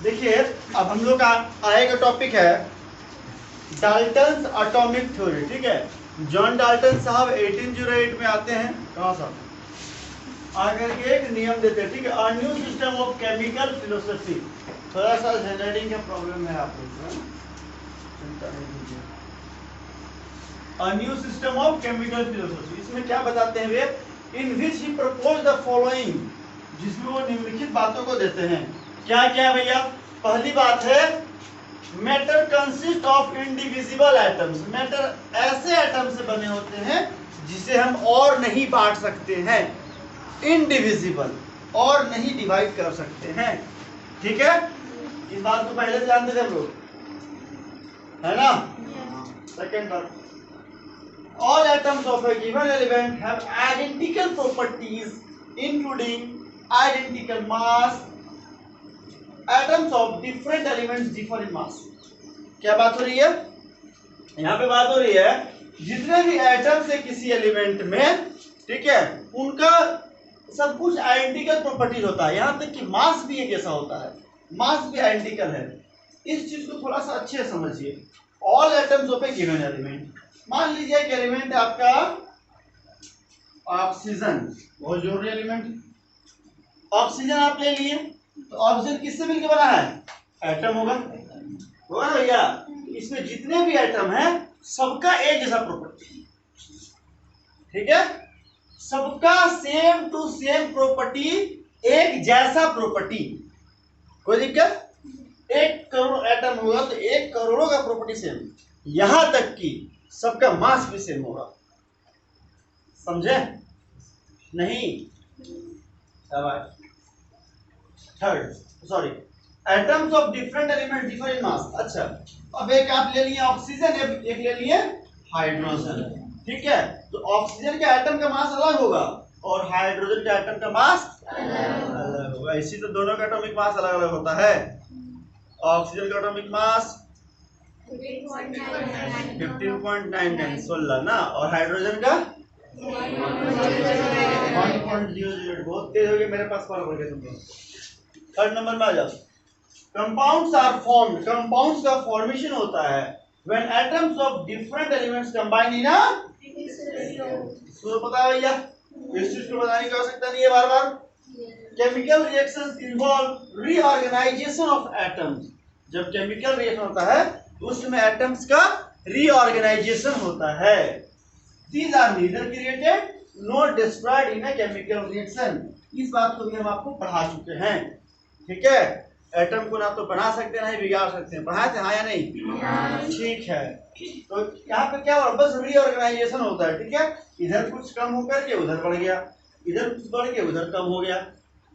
देखिए अब हम लोग का आएगा टॉपिक है डाल्टन्स एटॉमिक थ्योरी। ठीक है, जॉन डाल्टन साहब 1808 में आते हैं। कहाँ साहब आकर के एक नियम देते हैं। ठीक है, a new system of chemical philosophy. थोड़ा सा जनरेटिंग का प्रॉब्लम है आप लोग को, चिंता नहीं कीजिए। A new system of chemical philosophy, इसमें क्या बताते हैं वे? इन विच ही प्रपोज द फॉलोइंग, जिसमें वो निम्नलिखित बातों को देते हैं। क्या क्या भैया? पहली बात है matter consist of indivisible atoms. Matter ऐसे एटम से बने होते हैं जिसे हम और नहीं बांट सकते हैं, इंडिविजिबल, और नहीं डिवाइड कर सकते हैं। ठीक है, इस बात को पहले से जानते थे हम लोग, है ना? सेकेंड बात, all atoms of a given element have identical properties including identical mass. Atoms of different elements differ in mass. क्या बात हो रही है? यहाँ पे बात हो रही है जितने भी एटम्स है किसी एलिमेंट में, ठीक है, उनका सब कुछ आइडेंटिकल प्रॉपर्टीज होता है। यहाँ तक कि मास भी एक जैसा होता है, मास भी आइडेंटिकल है। इस चीज को थोड़ा सा अच्छे से समझिए। All atoms of A given element, मान लीजिए एक एलिमेंट है आपका ऑक्सीजन, बहुत जरूरी एलिमेंट। ऑक्सीजन आप ले लिए, तो ऑक्सीजन किससे मिलकर बना है? एटम होगा ना भैया? इसमें जितने भी एटम है सबका एक जैसा प्रॉपर्टी, ठीक है, सबका सेम टू सेम प्रॉपर्टी, एक जैसा प्रॉपर्टी। कोई दिक्कत? 1 करोड़ एटम होगा तो 1 करोड़ों का प्रॉपर्टी सेम, यहां तक कि सबका मास भी सेम होगा। समझे? नहीं? Third, sorry, atoms of different element differ in mass. अच्छा, अब एक आप ले लिए ऑक्सीजन, एक ले लिए हाइड्रोजन। ठीक है, तो ऑक्सीजन के एटम का मास अलग होगा और हाइड्रोजन के एटम का मास अलग होगा। इसी तो दोनों का एटॉमिक मास अलग अलग होता है। ऑक्सीजन का एटॉमिक मास 15.99 16 ना, और हाइड्रोजन का 1.00। बहुत तेज हो गए मेरे पास, पढ़ गए तुम लोग। थर्ड नंबर में आ जाओ। कंपाउंड्स आर फॉर्म्ड, कंपाउंड्स का फॉर्मेशन होता है when atoms of different elements combine in a, तो पता है भैया, इस चीज को बताने की आवश्यकता नहीं है बार बार। Chemical reactions involve reorganisation of atoms. जब केमिकल रिएक्शन होता है उसमें एटम्स का रीऑर्गेनाइजेशन होता है। These are neither created nor destroyed in a chemical reaction. इस बात को भी हम आपको पढ़ा चुके हैं। ठीक है, एटम को ना तो बना सकते हैं ना ही बिगाड़ सकते हैं। पढ़ाए थे हाँ या नहीं? ठीक है, तो यहाँ पे क्या हुआ? बस रीऑर्गेनाइजेशन होता है। ठीक है, इधर कुछ कम होकर के उधर बढ़ गया, इधर कुछ बढ़ के उधर कम हो गया।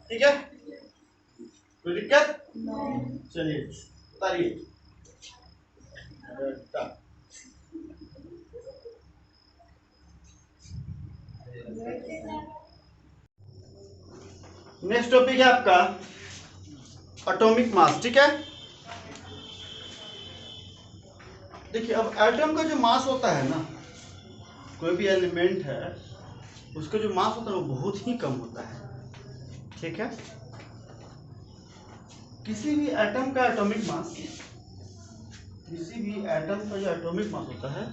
ठीक है, कोई दिक्कत? चलिए बताइए। नेक्स्ट टॉपिक है आपका एटॉमिक मास। ठीक है, देखिए अब एटम का जो मास होता है ना, कोई भी एलिमेंट है उसका जो मास होता है वो बहुत ही कम होता है। ठीक है, किसी भी एटम का एटॉमिक मास, किसी भी एटम का जो एटॉमिक मास होता है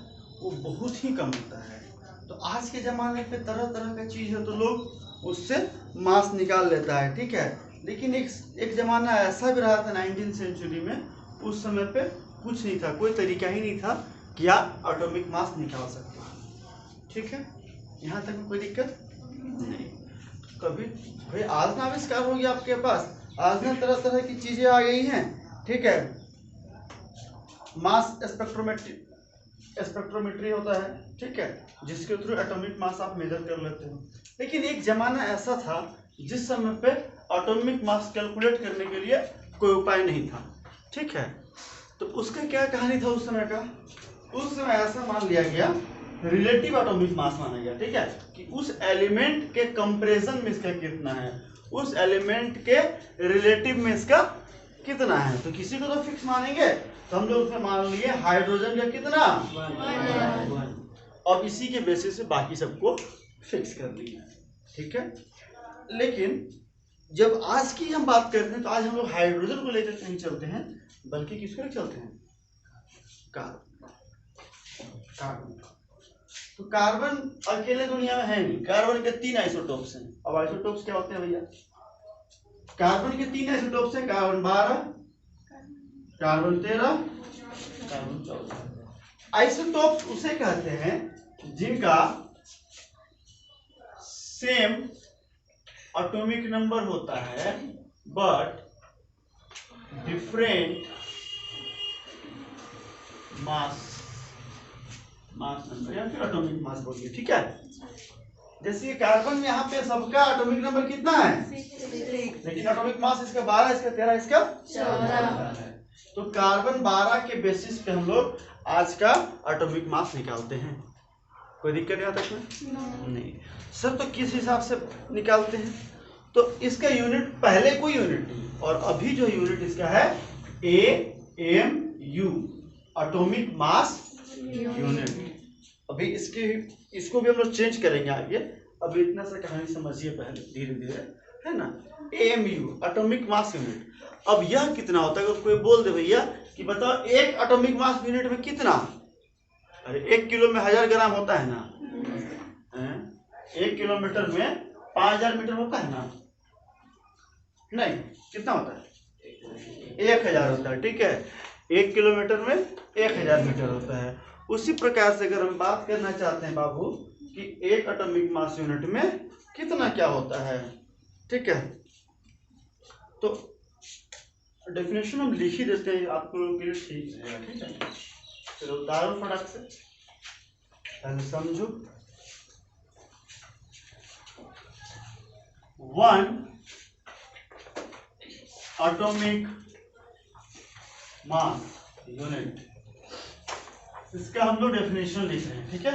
वो बहुत ही कम होता है। तो आज के ज़माने पे तरह तरह का चीज़ है तो लोग उससे मास निकाल लेता है। ठीक है, लेकिन एक ज़माना ऐसा भी रहा था 19वीं सेंचुरी में, उस समय पे कुछ नहीं था, कोई तरीका ही नहीं था कि आप एटॉमिक मास निकाल सकते हैं। ठीक है, यहाँ तक में कोई दिक्कत नहीं। कभी भाई आज ना आविष्कार हो गया आपके पास, आज ना तरह तरह की चीज़ें आ गई हैं। ठीक है, मास स्पेक्ट्रोमेट्री होता है, ठीक है, जिसके थ्रू एटॉमिक मास आप मेजर कर लेते हो। लेकिन एक जमाना ऐसा था जिस समय पे एटॉमिक मास कैलकुलेट करने के लिए कोई उपाय नहीं था। ठीक है, तो उसका क्या कहानी था उस समय का? उस समय ऐसा मान लिया गया, रिलेटिव एटॉमिक मास माना गया। ठीक है, कि उस एलिमेंट के कंपैरिजन में इसका कितना है, उस एलिमेंट के रिलेटिव में इसका कितना है। तो किसी को तो फिक्स मानेंगे, तो हम लोग उसमें मान लिए हाइड्रोजन का कितना 1। अब इसी के बेसिस से बाकी सबको फिक्स कर दिया। ठीक है, लेकिन जब आज की हम बात करते हैं तो आज हम लोग हाइड्रोजन को लेकर नहीं चलते हैं, बल्कि किसको लेकर चलते हैं? कार्बन। तो कार्बन अकेले दुनिया में है नहीं, कार्बन के 3 आइसोटोप्स हैं। अब आइसोटोप्स क्या होते हैं भैया? कार्बन के 3 आइसोटोप्स हैं, कार्बन 12, कार्बन 13, कार्बन 14। आइसोटोप्स उसे कहते हैं जिनका सेम एटॉमिक नंबर होता है बट डिफरेंट मास नंबर या फिर एटॉमिक मास बोलिए, ठीक है। जैसे कार्बन में यहाँ पे सबका एटॉमिक नंबर कितना है? 6, लेकिन एटॉमिक मास इसका 12, इसका 13, इसका 14 है। तो कार्बन 12 के बेसिस पे हम लोग आज का एटॉमिक मास निकालते हैं। कोई दिक्कत नहीं आता इसमें? नहीं सर। तो किस हिसाब से निकालते हैं? तो इसका यूनिट पहले कोई यूनिट नहीं और अभी जो यूनिट इसका है AMU, एटॉमिक मास यूनिट। अभी इसको भी हम लोग चेंज करेंगे आगे। अभी इतना सा कहानी समझिए पहले, धीरे धीरे, है ना। AMU, atomic mass unit. अब यह कितना होता है? अगर कोई बोल दे भैया कि बताओ एक एटॉमिक मास यूनिट में कितना? अरे 1 किलो में 1000 ग्राम होता है ना, 1 किलोमीटर में 5000 मीटर होता है ना, नहीं कितना होता है? 1000 होता है, ठीक है। 1 किलोमीटर में 1000 मीटर होता है। उसी प्रकार से अगर हम बात करना चाहते हैं बाबू कि एक एटॉमिक मास यूनिट में कितना क्या होता है, ठीक है, तो डेफिनेशन हम लिख ही देते हैं, आप लोगों के लिए ठीक रहेगा, ठीक है। चलो उदाहरण फटाक से पहले समझो। 1 एटॉमिक मास यूनिट, इसका हम लोग डेफिनेशन लिख रहे हैं, ठीक है।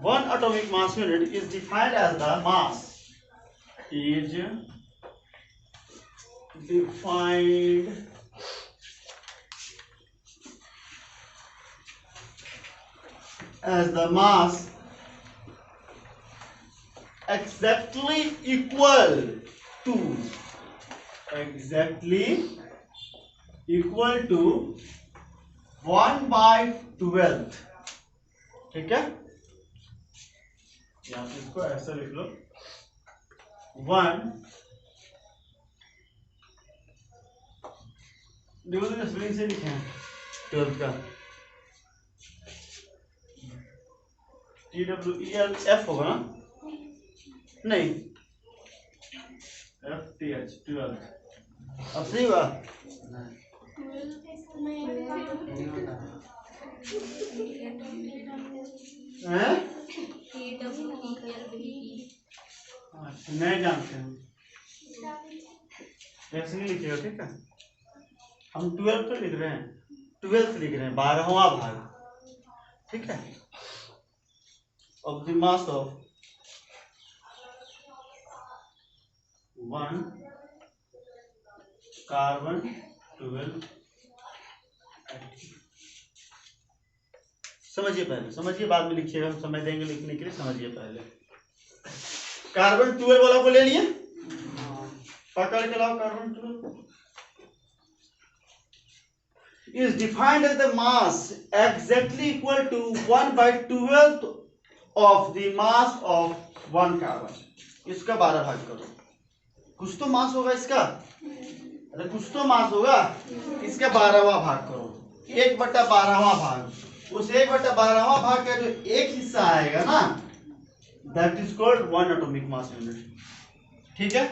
1 atomic mass unit is defined as the mass, is defined as the mass exactly equal to 1/12, ठीक है। यहाँ पे इसको ऐसा लिख लो, 1 डिवीजन स्पेलिंग से लिखे हैं 12 का, TWELF होगा ना, नहीं FTH 12। अब सही हुआ? नहीं जानते हैं, ऐसे नहीं लिखिएगा, ठीक है। हम 12 तो लिख रहे हैं, 12 लिख रहे हैं, 12वां भाग, ठीक है, of the mass of 1 carbon 12। समझिए पहले, समझिए, बाद में लिखिएगा, हम समय देंगे लिखने के लिए। समझिए पहले, कार्बन 12 वाला को ले लिए, पकड़ के लाओ। Carbon 12 is defined as the mass exactly equal to 1/12 of the mass of 1 carbon. इसका 12 भाग करो, कुछ तो मास होगा इसका, अरे कुछ तो मास होगा, इसका 12वां भाग करो, 1/12वां भाग। उस 1/12वां भाग का जो एक हिस्सा आएगा ना, that is called 1 atomic mass unit, ठीक है।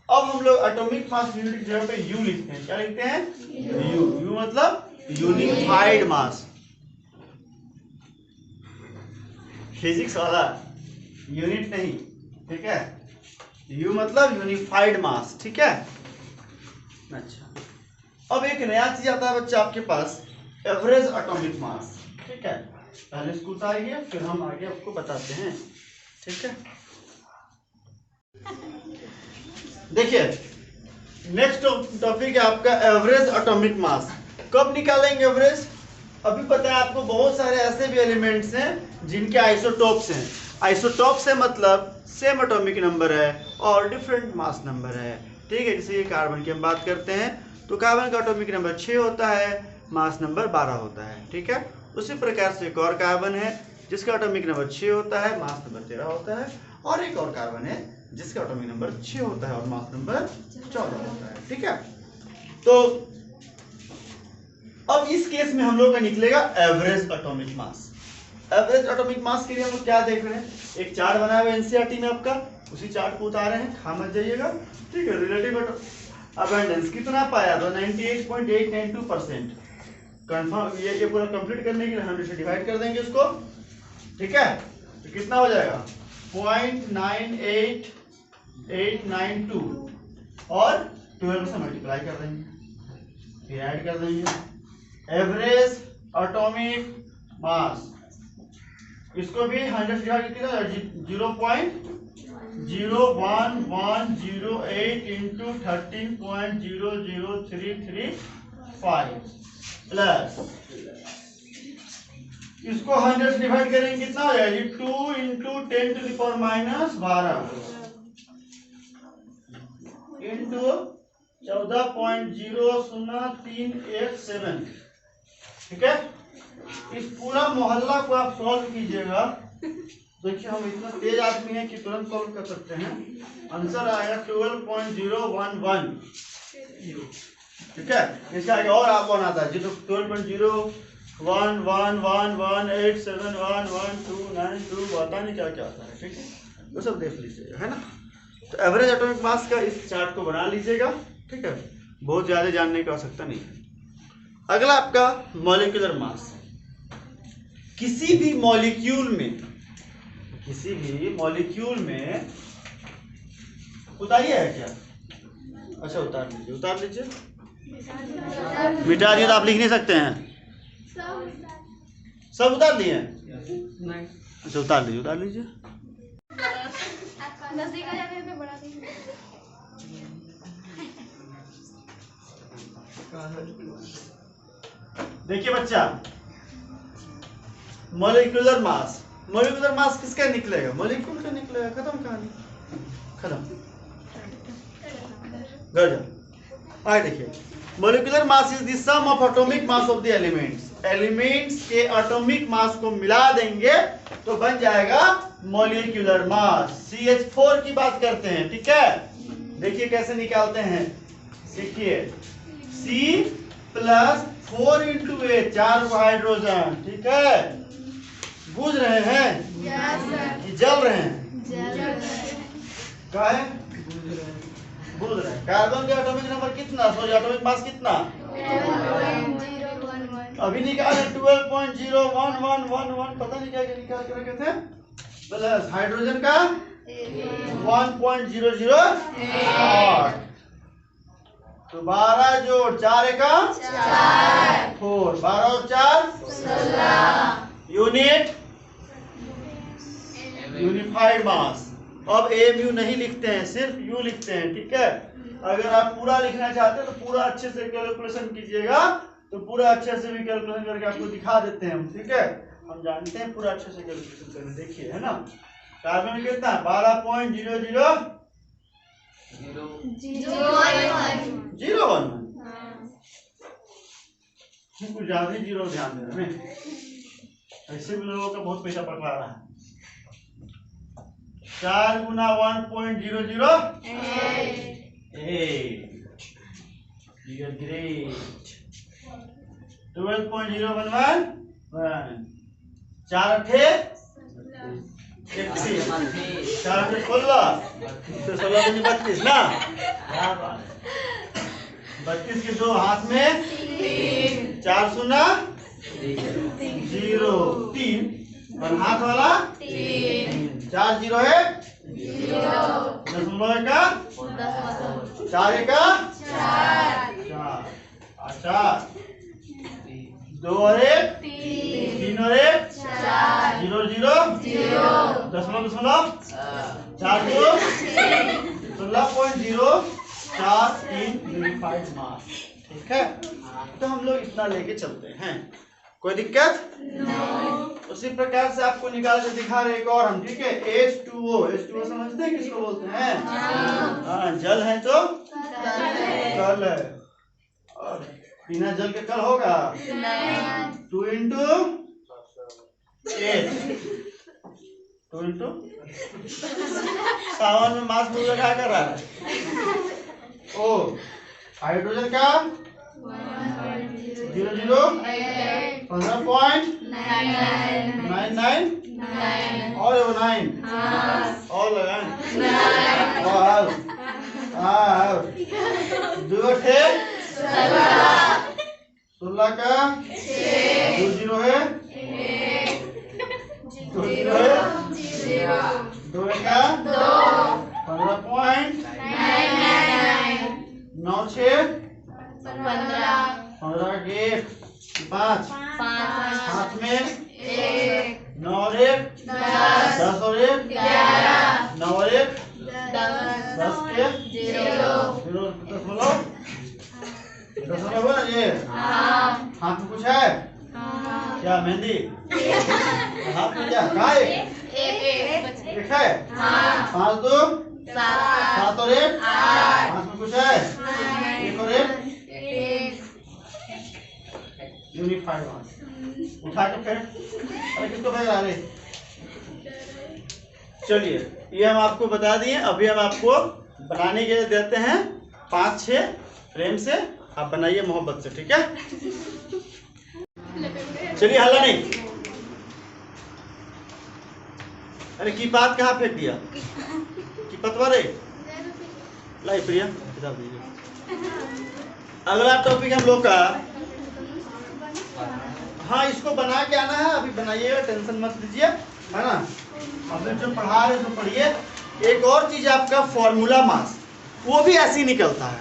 अब हम लोग एटॉमिक मास यूनिट की जगह पे यू लिखते हैं। क्या लिखते हैं? यू मतलब यूनिफाइड मास, फिजिक्स वाला यूनिट नहीं, ठीक है। यू मतलब यूनिफाइड मास, ठीक है। अच्छा, अब एक नया चीज आता है बच्चा आपके पास, एवरेज एटॉमिक मास, ठीक है। पहले इसको उतारिए, फिर हम आगे आपको बताते हैं, ठीक है। देखिए, नेक्स्ट टॉपिक है आपका एवरेज एटॉमिक मास। कब निकालेंगे एवरेज? अभी पता है आपको, बहुत सारे ऐसे भी एलिमेंट्स हैं जिनके आइसोटोप्स हैं। आइसोटोप से मतलब सेम एटॉमिक नंबर है और डिफरेंट मास नंबर है, ठीक है। जैसे ये कार्बन की हम बात करते हैं तो कार्बन का एटॉमिक नंबर 6 होता है, मास नंबर 12 होता है, ठीक है। उसी प्रकार से एक और कार्बन है जिसका एटॉमिक नंबर 6 होता है, मास नंबर 13 होता है, और एक और कार्बन है जिसका एटॉमिक नंबर 6 होता है और मास नंबर 14 होता है, ठीक है। तो अब इस केस में हम लोग का निकलेगा average atomic mass. Average atomic mass के लिए हम लोग क्या देख रहे हैं, एक चार्ट बनाया हुआ एनसीईआरटी में आपका, उसी चार्ट को उतारे हैं, खा मत जाइएगा, ठीक है। रिलेटिव अबंडेंस कितना पाया तो 98.892%। कंफर्म ये पूरा कंप्लीट करने के लिए 100 से डिवाइड कर देंगे इसको, ठीक है। तो कितना हो जाएगा 0.98892 और 12 से मल्टीप्लाई कर देंगे, फिर ऐड कर देंगे एवरेज एटॉमिक मास। इसको भी 100 से डिवाइड किया 0.01108 इंटू 13.00335 प्लस इसको 100 से डिवाइड करेंगे कितना हो जाएगा जी 2 into 10 to the power -12 into 14.00317, ठीक है। इस पूरा मोहल्ला को आप सॉल्व कीजिएगा। देखिए हम इतना तेज आदमी हैं कि तुरंत सॉल्व कर सकते हैं। आंसर आएगा 12.011, ठीक है। इसका आगे और आप बनाता है जी तो 12.0111187111292 पता नहीं क्या क्या आता है, ठीक है। वो सब देख लीजिएगा, है ना। तो एवरेज एटॉमिक मास का इस चार्ट को बना लीजिएगा, ठीक है। बहुत ज्यादा जानने की आवश्यकता नहीं है। अगला आपका मॉलिक्यूलर मास। किसी भी मॉलिक्यूल में उतारिए है क्या, अच्छा उतार लीजिए मिटा दिए तो आप लिख नहीं सकते हैं, सब उतार दिए नहीं, अच्छा उतार लीजिए देखिए बच्चा, मॉलिक्यूलर मास किसका निकलेगा, मॉलिक्यूल का निकलेगा, खत्म कहानी, खत्म। घर जाओ, आगे देखिए, molecular mass is the sum of atomic mass of the elements के एटॉमिक मास को मिला देंगे तो बन जाएगा मॉलिक्यूलर मास। CH4 की बात करते हैं, ठीक है। देखिए कैसे निकालते हैं, देखिए C प्लस 4 इंटू ए, 4 हाइड्रोजन, ठीक है। बुझ रहे हैं कि जल रहे हैं, क्या है बुझ रहे हैं। कार्बन का एटॉमिक नंबर कितना, सॉरी एटॉमिक मास कितना, अभी निकाले 12.01111, पता नहीं क्या निकाल के रखे थे, प्लस हाइड्रोजन का 1.008, तो 12 जोड़ 4 एका 4, 12 और 4 यूनिट यूनिफाइड मास। अब AMU नहीं लिखते हैं, सिर्फ U लिखते हैं, ठीक है। अगर आप पूरा लिखना चाहते हैं तो पूरा अच्छे से कैलकुलेशन कीजिएगा, तो पूरा अच्छे से भी कैलकुलेशन करके आपको दिखा देते हैं हम, ठीक है। हम जानते हैं पूरा अच्छे से कैलकुलेशन करना, देखिए, है ना। कार्बन में कितना 12.00001 कुछ ज्यादा ही जीरो ध्यान देना में, ऐसे भी लोगों का बहुत पैसा पकड़ा रहा है। 4 गुना 1.008, you are great। 12.011, 4 अठे 31, 4 अठे 16, तो 16 दूनी 32 ना, 32 के दो हाथ में 4 शून्य 0 3 और हाथ वाला 4 0 है 0 का 4 का 4 2 और 1 3 और 1 0 0 दशमलव 4 0 16.043 यूनिफाइड मास, ठीक है। तो हम लोग इतना लेके चलते हैं। कोई दिक्कत? उसी प्रकार से आपको निकाल के दिखा रहे एक और हम, ठीक है। H2O समझते हैं किसको बोलते हैं? हाँ, जल है तो कल है, और बिना जल के कल होगा? 2 into H, 2 into सावन में मास पूजा क्या कर रहा है? ओ हाइड्रोजन का 0.00 15.99 और 9 और लगाएं और 2 थे 16 का 2 0 है 2 0 है 2 का 15.99 9 6 15 के 5 हाथ में 9 और 1 10 और 1 9 और 1 10 के 0 10 हुआ ये। हाथ में कुछ है क्या? मेहंदी हाथ में क्या? कहाँ एक है? 5 2 7 और 1 हाथ में कुछ है? 1 और 1 यूनिफाइड उठा के फेंक। अरे किसको फेंक रहा? चलिए ये हम आपको बता दिए। अभी हम आपको बनाने के लिए देते हैं 5-6 फ्रेम से, आप बनाइए मोहब्बत से, ठीक है। चलिए हल्ला नहीं। अरे की बात कहाँ फेंक दिया? की पतवा रे लाई प्रिया किताब दीजिए। अगला टॉपिक हम लोग का, हाँ इसको बना के आना है, अभी बनाइएगा, टेंशन मत लीजिए, है ना। अभी जो पढ़ा रहे तो पढ़िए। एक और चीज आपका फॉर्मूला मास, वो भी ऐसे ही निकलता है।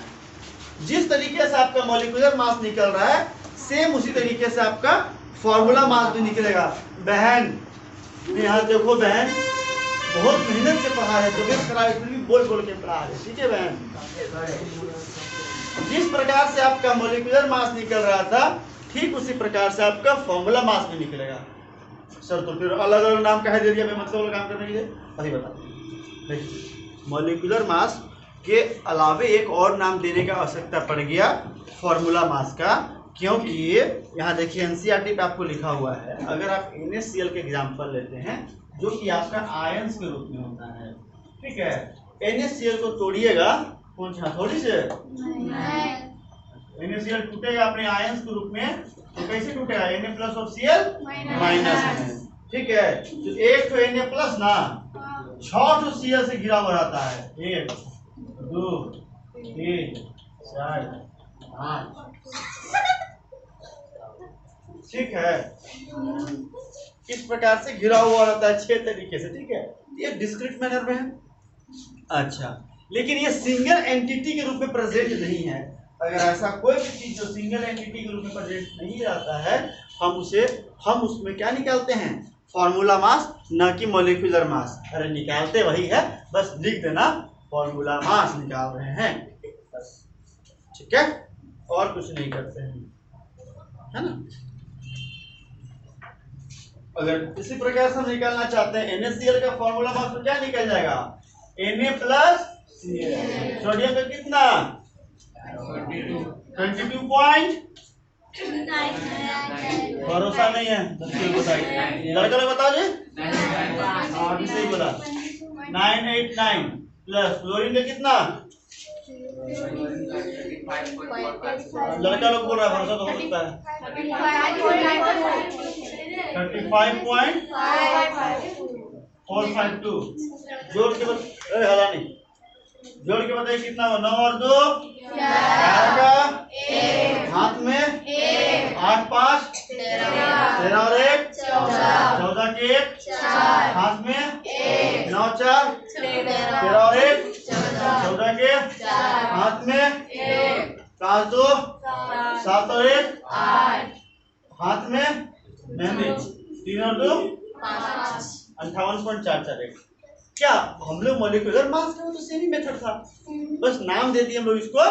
जिस तरीके से आपका मॉलिक्यूलर मास निकल रहा है, सेम उसी तरीके से आपका फॉर्मूला मास भी निकलेगा। बहन यहाँ देखो, बहन बहुत मेहनत से पढ़ा रहे, तबियत खराब है, भी बोल बोल के पढ़ा रहे, ठीक है बहन। जिस प्रकार से आपका मॉलिक्यूलर मास निकल रहा था, ठीक उसी प्रकार से आपका फॉर्मूला मास भी निकलेगा। सर तो फिर अलग अलग नाम कह दे दिया, मैं मतलब काम करने के लिए अभी बता देखिए। मॉलिक्यूलर मास के अलावे एक और नाम देने का आवश्यकता पड़ गया फॉर्मूला मास का, क्योंकि यहाँ देखिए एनसीईआरटी पे आपको लिखा हुआ है। अगर आप NaCl के एग्जाम्पल लेते हैं, जो कि आपका आयंस के रूप में होता है, ठीक है। NaCl को तोड़िएगा कौन सा हथौड़ी से, NaCl टूटेगा अपने आयंस के रूप में, तो कैसे टूटेगा? Na+ और Cl माइनस, ठीक है। तो एक तो Na+ ना 6 तो Cl से घिरा हुआ रहता है, 1 2 3 4 5, ठीक है। इस प्रकार से घिरा हुआ रहता है 6 तरीके से, ठीक है। ये डिस्क्रीट मैनर में है। अच्छा, लेकिन ये सिंगल एंटिटी के रूप में प्रेजेंट नहीं है। अगर ऐसा कोई भी चीज जो सिंगल एंटिटी के रूप में प्रेजेंट नहीं रहता है, हम उसमें क्या निकालते हैं? फॉर्मूला मास, न कि मॉलिक्यूलर मास। अरे निकालते वही है, बस लिख देना फॉर्मूला मास निकाल रहे हैं, बस, ठीक है। और कुछ नहीं करते हैं, है ना। अगर इसी प्रकार से हम निकालना चाहते हैं NaCl का फॉर्मूला मास, तो क्या निकल जाएगा? Na+ Cl। सोडियम का कितना? 22 पॉइंट, भरोसा नहीं है, लड़का लोग बताओ जी। अभी सही बोला, 989 प्लस फ्लोरीन का कितना? लड़का लोग बोल रहा है, भरोसा तो हो सकता है। 35.452 जोड़ के हला नहीं, जोड़ के बताइए कितना हुआ? 9 और 2 11 का, हाथ में 8 5 13 और 1 14 के 1 हाथ में 9 4 13 और 1 14 के हाथ में 5 2 7 और 1 हाथ में मेहंदी 3 और 2 58.441। क्या हम लोग मॉलिक्यूलर मास का तो सेम ही मेथड था, बस नाम दे दिए हम लोग इसको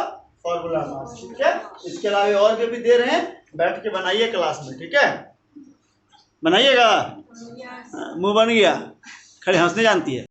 फॉर्मूला मास, ठीक है। इसके अलावा और भी दे रहे हैं, बैठ के बनाइए क्लास में, ठीक है। बनाइएगा। मुंह बन गया, खड़े हंसने जानती है।